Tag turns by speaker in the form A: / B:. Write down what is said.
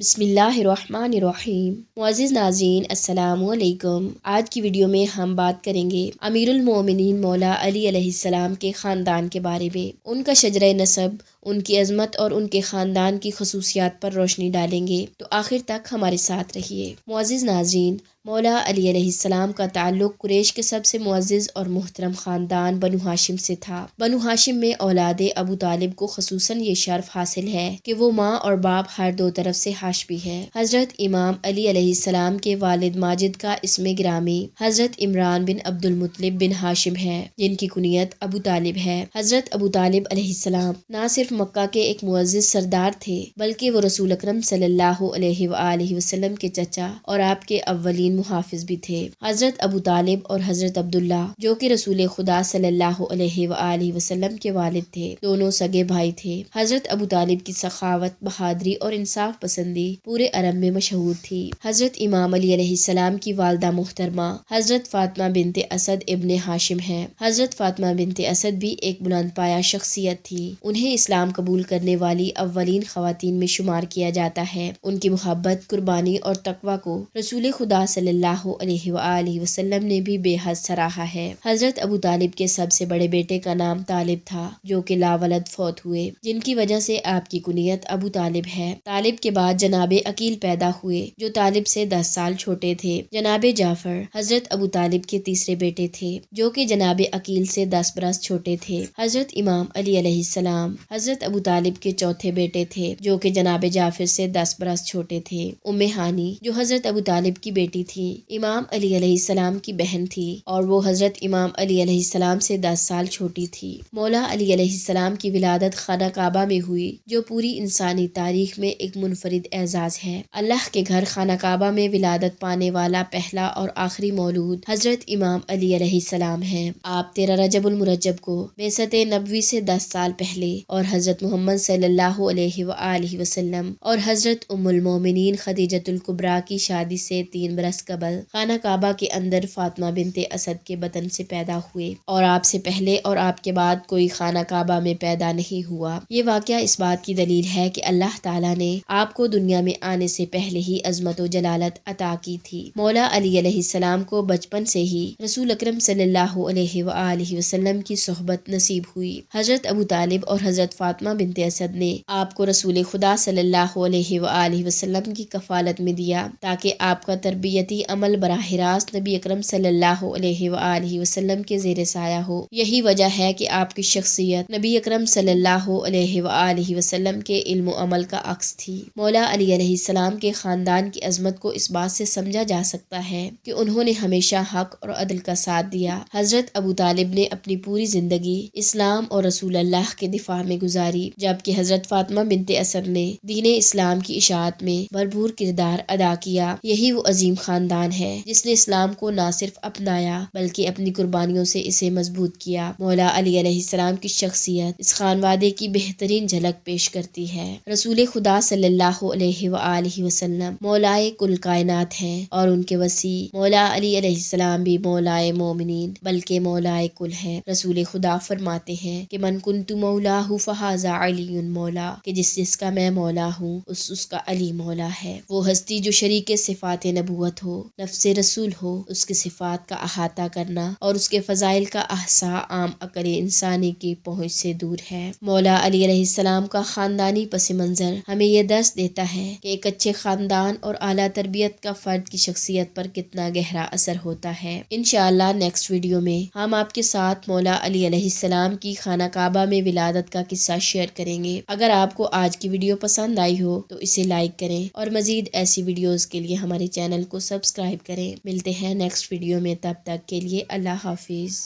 A: بسم اللہ الرحمن الرحیم۔ معزز ناظرین السلام علیکم۔ آج کی ویڈیو میں ہم بات کریں گے امیر المومنین مولا علی علیہ السلام کے خاندان کے بارے میں۔ ان کا شجرہ نسب، ان کی عظمت اور ان کے خاندان کی خصوصیات پر روشنی ڈالیں گے، تو آخر تک ہمارے ساتھ رہیے۔ معزز ناظرین، مولا علی علیہ السلام کا تعلق قریش کے سب سے معزز اور محترم خاندان بنو ہاشم سے تھا۔ بنو ہاشم میں اولاد ابو طالب کو خصوصاً یہ شرف حاصل ہے کہ وہ ماں اور باپ ہر دو طرف سے ہاشمی ہے۔ حضرت امام علی علیہ السلام کے والد ماجد کا اسم گرامی حضرت عمران بن عبد المطلب بن ہاشم ہے، جن کی کنیت ابو طالب ہے۔ حضرت ابو طالب علیہ السلام نہ صرف مکہ کے ایک معزز سردار تھے، بلکہ وہ رسول اکرم صلی اللہ علیہ وآلہ وسلم کے چچا اور آپ کے اولین محافظ بھی تھے۔ حضرت ابو طالب اور حضرت عبداللہ، جو کہ رسول خدا صلی اللہ علیہ وآلہ وسلم کے والد تھے، دونوں سگے بھائی تھے۔ حضرت ابو طالب کی سخاوت، بہادری اور انصاف پسندی پورے عرب میں مشہور تھی۔ حضرت امام علی علیہ السلام کی والدہ محترمہ حضرت فاطمہ بنت اسد ابن ہاشم ہیں۔ حضرت فاطمہ بنت اسد بھی ایک بلند پایہ شخصیت تھی۔ انہیں اسلام قبول کرنے والی اولین خواتین میں شمار کیا جاتا ہے۔ ان کی محبت، قربانی اور تقویٰ کو رسول خدا صلی اللہ علیہ وآلہ وسلم نے بھی بے حد سراہا ہے۔ حضرت ابو طالب کے سب سے بڑے بیٹے کا نام طالب تھا، جو کہ لاولد فوت ہوئے، جن کی وجہ سے آپ کی کنیت ابو طالب ہے۔ طالب کے بعد جناب عقیل پیدا ہوئے، جو طالب سے 10 سال چھوٹے تھے۔ جناب جعفر حضرت ابو طالب کے تیسرے بیٹے تھے، جو کہ جناب عقیل سے 10 برس چھوٹے تھے۔ حضرت امام علی علیہ السلام حضرت ابو طالب کے چوتھے بیٹے تھے، جو کہ جناب جعفر سے 10 برس چھوٹے تھے۔ ہانی، جو حضرت ابو طالب کی بیٹی تھی، امام علی علیہ السلام کی بہن تھی، اور وہ حضرت امام علی علیہ السلام سے 10 سال چھوٹی تھی۔ مولا علی علیہ السلام کی ولادت خانہ کعبہ میں ہوئی، جو پوری انسانی تاریخ میں ایک منفرد اعزاز ہے۔ اللہ کے گھر خانہ کعبہ میں ولادت پانے والا پہلا اور آخری مولود حضرت امام علی علیہ السلام ہیں۔ آپ 13 رجب المرجب کو بعثت نبوی سے 10 سال پہلے اور حضرت محمد صلی اللہ علیہ وآلہ وسلم اور حضرت ام المومنین خدیجۃ الکبریٰ کی شادی سے 3 برس قبل خانہ کعبہ کے اندر فاطمہ بنت اسد کے بطن سے پیدا ہوئے، اور آپ سے پہلے اور آپ کے بعد کوئی خانہ کعبہ میں پیدا نہیں ہوا۔ یہ واقعہ اس بات کی دلیل ہے کہ اللہ تعالیٰ نے آپ کو دنیا میں آنے سے پہلے ہی عظمت و جلالت عطا کی تھی۔ مولا علی علیہ السلام کو بچپن سے ہی رسول اکرم صلی اللہ علیہ وآلہ وسلم کی صحبت نصیب ہوئی۔ حضرت ابو طالب اور حضرت فاطمہ بنت اسد نے آپ کو رسول خدا صلی اللہ علیہ وآلہ وسلم کی کفالت میں دیا، تاکہ آپ کا تربیتی عمل براہ راست نبی اکرم صلی اللہ علیہ وآلہ وسلم کے زیر سایہ ہو۔ یہی وجہ ہے کہ آپ کی شخصیت نبی اکرم صلی اللہ علیہ وآلہ وسلم کے علم و عمل کا عکس تھی۔ مولا علی علیہ السلام کے خاندان کی عظمت کو اس بات سے سمجھا جا سکتا ہے کہ انہوں نے ہمیشہ حق اور عدل کا ساتھ دیا۔ حضرت ابو طالب نے اپنی پوری زندگی اسلام اور رسول اللہ کے دفاع میں گزاری، جبکہ حضرت فاطمہ بنت اسد نے دین اسلام کی اشاعت میں بھرپور کردار ادا کیا۔ یہی وہ عظیم خاندان ہے جس نے اسلام کو نہ صرف اپنایا بلکہ اپنی قربانیوں سے اسے مضبوط کیا۔ مولا علی علیہ السلام کی شخصیت اس خانوادے کی بہترین جھلک پیش کرتی ہے۔ رسول خدا صلی اللہ علیہ وآلہ وسلم مولائے کل کائنات ہیں، اور ان کے وسیع مولا علی علیہ السلام بھی مولائے مومنین بلکہ مولائے کل ہے۔ رسول خدا فرماتے ہیں کہ من کنت مولاہ فہذا علی مولا، کہ جس کا میں مولا ہوں اس کا علی مولا ہے۔ وہ ہستی جو شریک صفات نبوت ہو، نفس رسول ہو، اس کے صفات کا احاطہ کرنا اور اس کے فضائل کا احصاء عام عقل انسانی کی پہنچ سے دور ہے۔ مولا علی علیہ السلام کا خاندانی پس منظر ہمیں یہ درس دیتا ہے کہ ایک اچھے خاندان اور اعلیٰ تربیت کا فرد کی شخصیت پر کتنا گہرا اثر ہوتا ہے۔ انشاءاللہ نیکسٹ ویڈیو میں ہم آپ کے ساتھ مولا علی علیہ السلام کی خانہ کعبہ میں ولادت کا قصہ شیئر کریں گے۔ اگر آپ کو آج کی ویڈیو پسند آئی ہو تو اسے لائک کریں، اور مزید ایسی ویڈیوز کے لیے ہمارے چینل کو سبسکرائب کریں۔ ملتے ہیں نیکسٹ ویڈیو میں، تب تک کے لیے اللہ حافظ۔